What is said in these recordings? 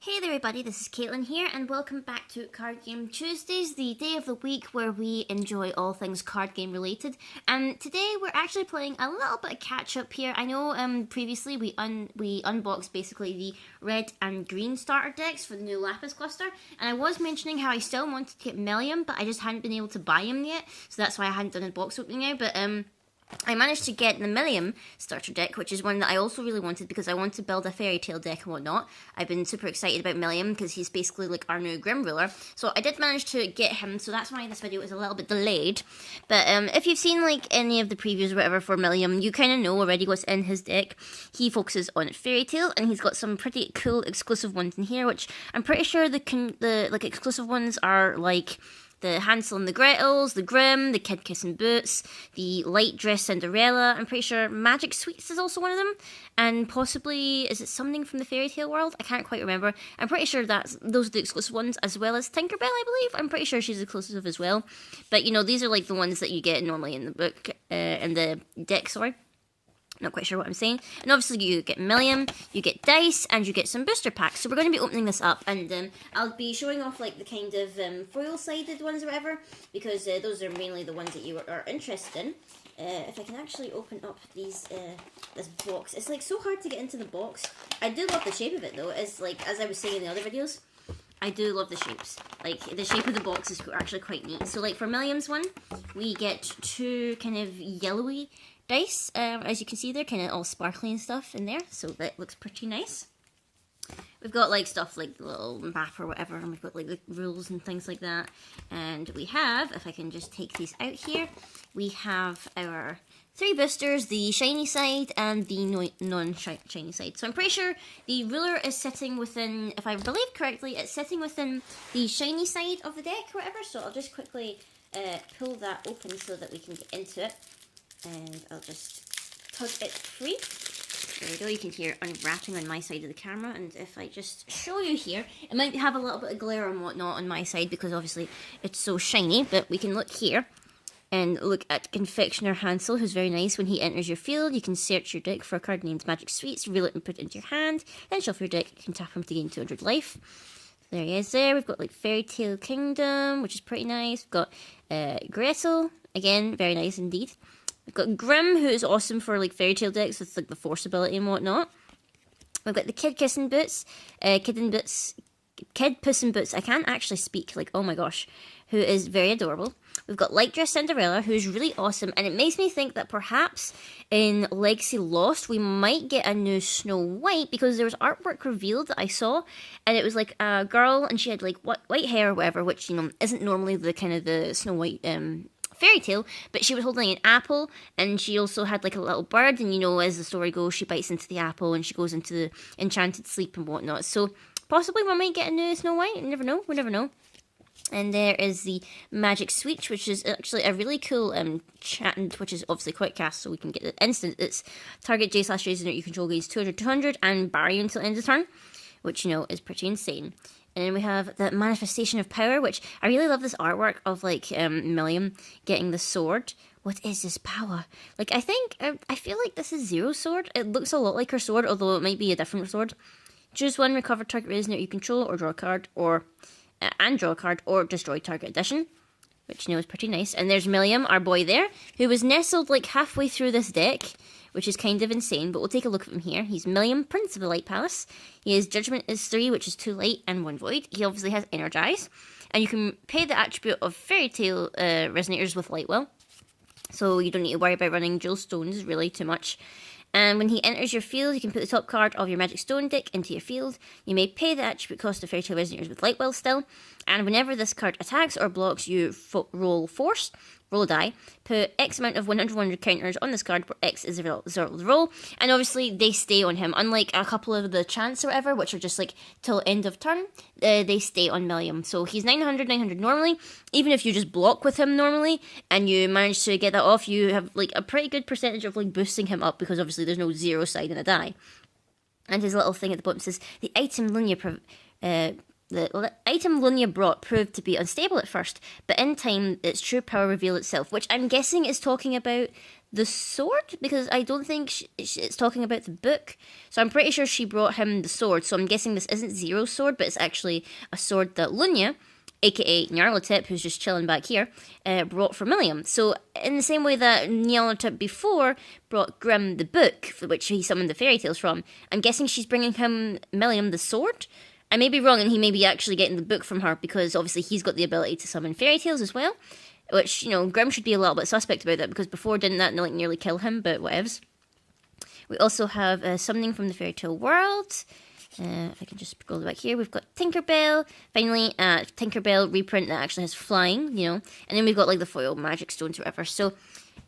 Hey there everybody, this is Caitlin here and welcome back to Card Game Tuesdays, the day of the week where we enjoy all things card game related. And today we're actually playing a little bit of catch up here. I know previously we unboxed basically the red and green starter decks for the new Lapis cluster, and I was mentioning how I still wanted to get Millium, but I just hadn't been able to buy him yet, so that's why I hadn't done a box opening now, but I managed to get the Millium starter deck, which is one that I also really wanted because I want to build a fairy tale deck and whatnot. I've been super excited about Millium because he's basically like our new Grim Ruler. So I did manage to get him, so that's why this video is a little bit delayed. But if you've seen like any of the previews or whatever for Millium, you kind of know already what's in his deck. He focuses on fairy tale, and he's got some pretty cool exclusive ones in here, which I'm pretty sure the like exclusive ones are like the Hansel and the Gretels, the Grimm, the Kid Kissing Boots, the Light Dress Cinderella. I'm pretty sure Magic Sweets is also one of them. And possibly, is it something from the fairy tale world? I can't quite remember. I'm pretty sure those are the exclusive ones, as well as Tinkerbell, I believe. I'm pretty sure she's exclusive as well. But, you know, these are like the ones that you get normally in the book, in the deck, sorry. Not quite sure what I'm saying. And obviously you get Millium, you get dice, and you get some booster packs. So we're going to be opening this up, and I'll be showing off like the kind of foil-sided ones or whatever, because those are mainly the ones that you are interested in. If I can actually open up this box. It's like so hard to get into the box. I do love the shape of it though. It's like, as I was saying in the other videos, I do love the shapes. Like, the shape of the box is actually quite neat. So like for Millium's one, we get two kind of yellowy dice, as you can see they're kind of all sparkly and stuff in there, so that looks pretty nice. We've got like stuff like the little map or whatever, and we've got like the rules and things like that. And we have, if I can just take these out here, we have our three boosters, the shiny side and the non-shiny side. So I'm pretty sure the ruler is sitting within, if I believe correctly, it's sitting within the shiny side of the deck or whatever. So I'll just quickly pull that open so that we can get into it. And I'll just tug it free. There we go, you can hear unwrapping on my side of the camera, and if I just show you here, it might have a little bit of glare and whatnot on my side because obviously it's so shiny, but we can look here and look at Confectioner Hansel, who's very nice. When he enters your field, you can search your deck for a card named Magic Sweets, reveal it and put it into your hand, then shuffle your deck, you can tap him to gain 200 life. So there he is there. We've got like Fairy Tale Kingdom, which is pretty nice. We've got Gretel, again, very nice indeed. We've got Grimm, who is awesome for like fairy tale decks with like the force ability and whatnot. We've got the Kid Kissing Boots, Kid Puss in Boots. I can't actually speak, like, oh my gosh, who is very adorable. We've got Light Dress Cinderella, who's really awesome, and it makes me think that perhaps in Legacy Lost we might get a new Snow White, because there was artwork revealed that I saw, and it was like a girl, and she had like white hair or whatever, which, you know, isn't normally the kind of the Snow White fairy tale, but she was holding an apple, and she also had like a little bird, and you know, as the story goes, she bites into the apple and she goes into the enchanted sleep and whatnot. So possibly we might get a new Snow White. You never know, we never know. And there is the Magic Switch, which is actually a really cool enchantment, which is obviously quick cast, so we can get it instant. It's target J/Jason that you control gains 200 and bury until end of turn, which, you know, is pretty insane. And then we have the Manifestation of Power, which I really love this artwork of, like, Millium getting the sword. What is this power? Like, I feel like this is Zero's sword. It looks a lot like her sword, although it might be a different sword. Choose one, recover target resident you control, or draw a card, or destroy target addition, which, you know, is pretty nice. And there's Millium, our boy there, who was nestled, like, halfway through this deck, which is kind of insane, but we'll take a look at him here. He's Millium, Prince of the Light Palace. His Judgment is 3, which is 2 light and 1 void. He obviously has Energize. And you can pay the attribute of Fairy Tale Resonators with Lightwell. So you don't need to worry about running Jewel Stones really too much. And when he enters your field, you can put the top card of your Magic Stone deck into your field. You may pay the attribute cost of Fairy Tale Resonators with Lightwell still. And whenever this card attacks or blocks, you roll Force, roll a die, put X amount of 100 counters on this card, where X is the result of the roll. And obviously, they stay on him. Unlike a couple of the chants or whatever, which are just like till end of turn, they stay on Millium. So he's 900 normally. Even if you just block with him normally, and you manage to get that off, you have like a pretty good percentage of like boosting him up, because obviously there's no zero side in a die. And his little thing at the bottom says, the item Lunia brought proved to be unstable at first, but in time its true power revealed itself, which I'm guessing is talking about the sword, because I don't think it's talking about the book. So I'm pretty sure she brought him the sword. So I'm guessing this isn't Zero's sword, but it's actually a sword that Lunya, aka Nyarlathotep, who's just chilling back here, brought for Millium. So in the same way that Nyarlathotep before brought Grimm the book, for which he summoned the fairy tales from, I'm guessing she's bringing him Millium the sword. I may be wrong, and he may be actually getting the book from her, because obviously he's got the ability to summon fairy tales as well. Which, Grimm should be a little bit suspect about that, because before didn't that nearly kill him, but whatevs. We also have summoning from the fairy tale world. If I can just scroll back here, we've got Tinkerbell. Finally, Tinkerbell reprint that actually has flying, And then we've got, the foil magic stones or whatever. So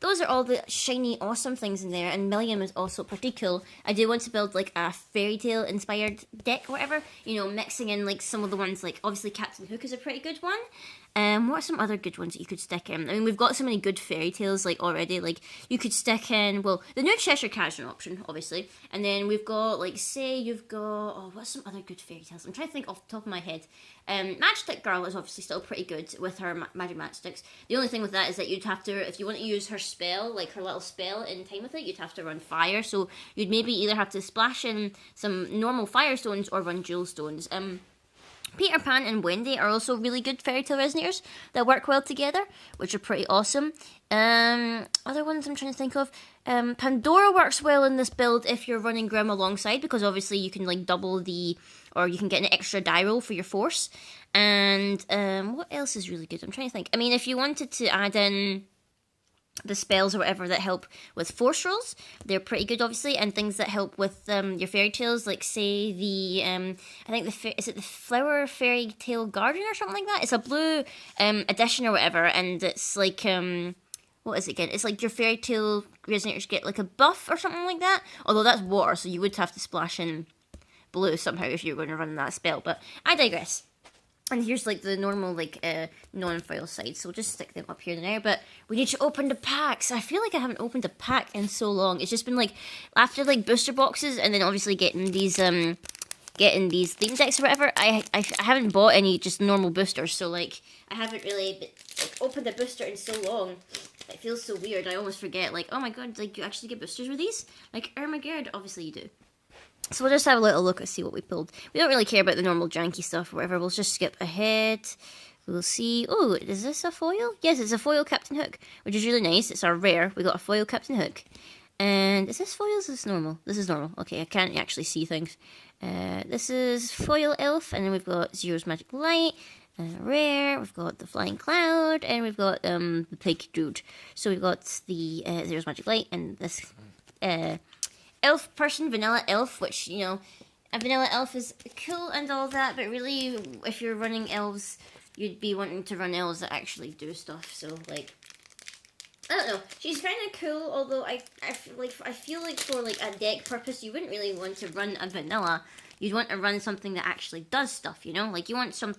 those are all the shiny, awesome things in there. And Millium is also pretty cool. I do want to build, a fairy tale inspired deck or whatever. Mixing in, some of the ones, obviously Captain Hook is a pretty good one. What are some other good ones that you could stick in? I mean, we've got so many good fairy tales, already. You could stick in, well, the new Cheshire Cat is an option, obviously. And then we've got, say you've got, what's some other good fairy tales? I'm trying to think off the top of my head. Matchstick Girl is obviously still pretty good with her magic matchsticks. The only thing with that is that you'd have to, if you want to use her spell, her little spell in time with it, you'd have to run fire. So you'd maybe either have to splash in some normal fire stones or run jewel stones. Peter Pan and Wendy are also really good fairy tale resonators that work well together, which are pretty awesome. Other ones I'm trying to think of. Pandora works well in this build if you're running Grimm alongside, because obviously you can double or you can get an extra die roll for your force. And what else is really good? I'm trying to think. I mean, if you wanted to add in the spells or whatever that help with force rolls, they're pretty good, obviously, and things that help with your fairy tales, say the I think is it the Flower Fairy Tale Garden or something like that? It's a blue edition or whatever, and it's what is it again? It's your fairy tale resonators get a buff or something like that. Although that's water, so you would have to splash in blue somehow if you were going to run that spell. But I digress. And here's the normal non-foil side, so we'll just stick them up here and there. But we need to open the packs. I feel like I haven't opened a pack in so long. It's just been after booster boxes, and then obviously getting these theme decks or whatever. I haven't bought any just normal boosters, so I haven't really opened a booster in so long. It feels so weird. I almost forget. Oh my god, you actually get boosters with these? Oh my god, obviously you do. So we'll just have a little look and see what we pulled. We don't really care about the normal janky stuff or whatever. We'll just skip ahead. We'll see. Oh, is this a foil? Yes, it's a foil Captain Hook, which is really nice. It's our rare. We got a foil Captain Hook. And is this foil or is this normal? This is normal. Okay, I can't actually see things. This is foil Elf, and then we've got Zero's Magic Light. Rare, we've got the Flying Cloud, and we've got the Pig Dude. So we've got the Zero's Magic Light, and this elf person, vanilla elf, which, a vanilla elf is cool and all that, but really, if you're running elves, you'd be wanting to run elves that actually do stuff. So, I don't know. She's kind of cool, although I feel like for a deck purpose, you wouldn't really want to run a vanilla. You'd want to run something that actually does stuff. You want some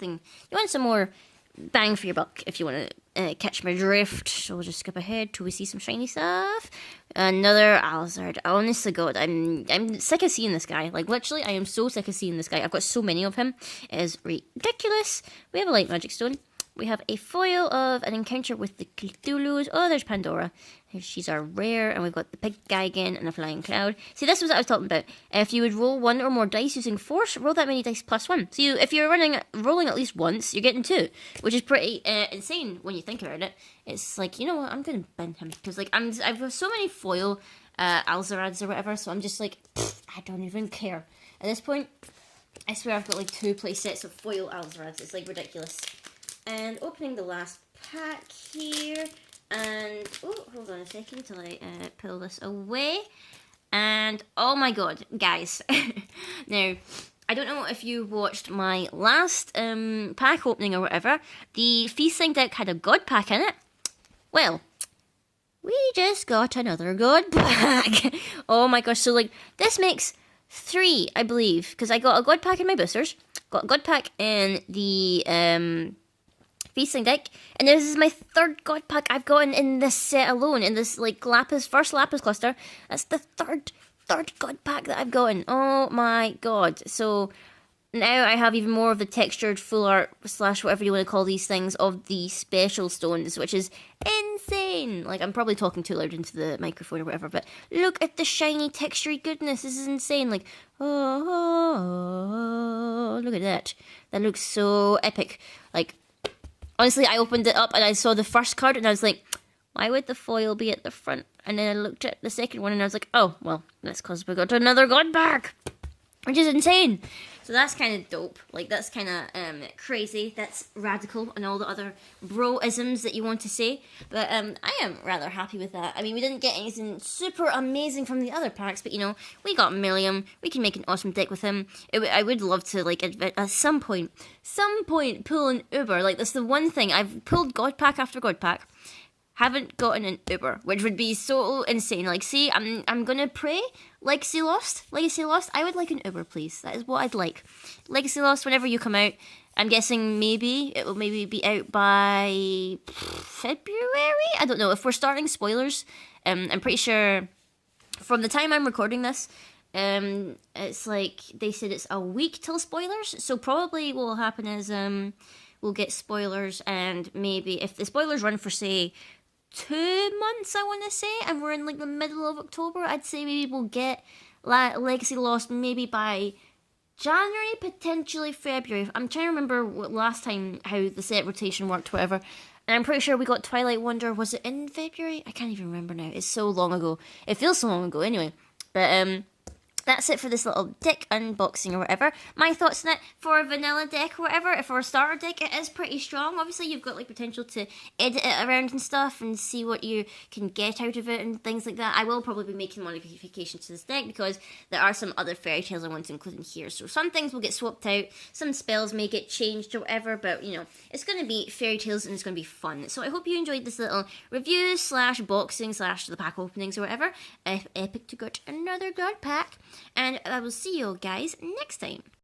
more bang for your buck, if you want to catch my drift. So we'll just skip ahead till we see some shiny stuff. Another Alzard. Honestly, God, I'm sick of seeing this guy. Literally, I am so sick of seeing this guy. I've got so many of him. It is ridiculous. We have a light magic stone. We have a foil of an encounter with the Cthulhus. Oh, there's Pandora. She's our rare. And we've got the pig guy again and a flying cloud. See, this was what I was talking about. If you would roll one or more dice using force, roll that many dice plus one. So if you're rolling at least once, you're getting two, which is pretty insane when you think about it. It's you know what, I'm going to bin him. Because I've got so many foil Alzarads or whatever, so I'm just I don't even care. At this point, I swear I've got 2 play sets of foil Alzarads. It's ridiculous. And opening the last pack here, and hold on a second till I pull this away. And oh my god, guys! Now, I don't know if you watched my last pack opening or whatever. The Feasting deck had a god pack in it. Well, we just got another god pack. Oh my gosh! So this makes 3, I believe, because I got a god pack in my boosters, got a god pack in the Feasting deck, and this is my 3rd god pack I've gotten in this set alone, in this first lapis cluster. That's the third god pack that I've gotten. Oh my god. So now I have even more of the textured full art slash whatever you want to call these things of the special stones, which is insane. Like, I'm probably talking too loud into the microphone or whatever, but look at the shiny textured goodness. This is insane. Like, oh, look at that. That looks so epic. Like, honestly, I opened it up and I saw the first card and I was like, why would the foil be at the front? And then I looked at the second one and I was like, oh, well, that's because we got another god pack, which is insane. So that's kind of dope. Like, that's kind of crazy. That's radical and all the other bro-isms that you want to say. But I am rather happy with that. I mean, we didn't get anything super amazing from the other packs, but, you know, we got Millium. We can make an awesome deck with him. I would love to, like, at some point, pull an Uber. Like, that's the one thing. I've pulled God pack after God pack. Haven't gotten an Uber, which would be so insane. Like, see, I'm gonna pray Legacy Lost. I would like an Uber, please. That is what I'd like. Legacy Lost, whenever you come out, I'm guessing maybe it will maybe be out by February. I don't know. If we're starting spoilers, I'm pretty sure from the time I'm recording this, it's like they said it's a week till spoilers. So probably what will happen is we'll get spoilers, and maybe if the spoilers run for say 2 months, I want to say, and we're in like the middle of October, I'd say maybe we'll get Legacy Lost maybe by January, potentially February. I'm trying to remember last time how the set rotation worked, whatever. And I'm pretty sure we got Twilight Wonder. Was it in February? I can't even remember now. It's so long ago. It feels so long ago anyway. But that's it for this little deck unboxing or whatever. My thoughts on it for a vanilla deck or whatever. For a starter deck, it is pretty strong. Obviously, you've got like potential to edit it around and stuff and see what you can get out of it and things like that. I will probably be making modifications to this deck because there are some other fairy tales I want to include in here. So some things will get swapped out, some spells may get changed or whatever, but you know, it's going to be fairy tales and it's going to be fun. So I hope you enjoyed this little review slash boxing slash the pack openings or whatever. Epic to get another god pack. And I will see you guys next time.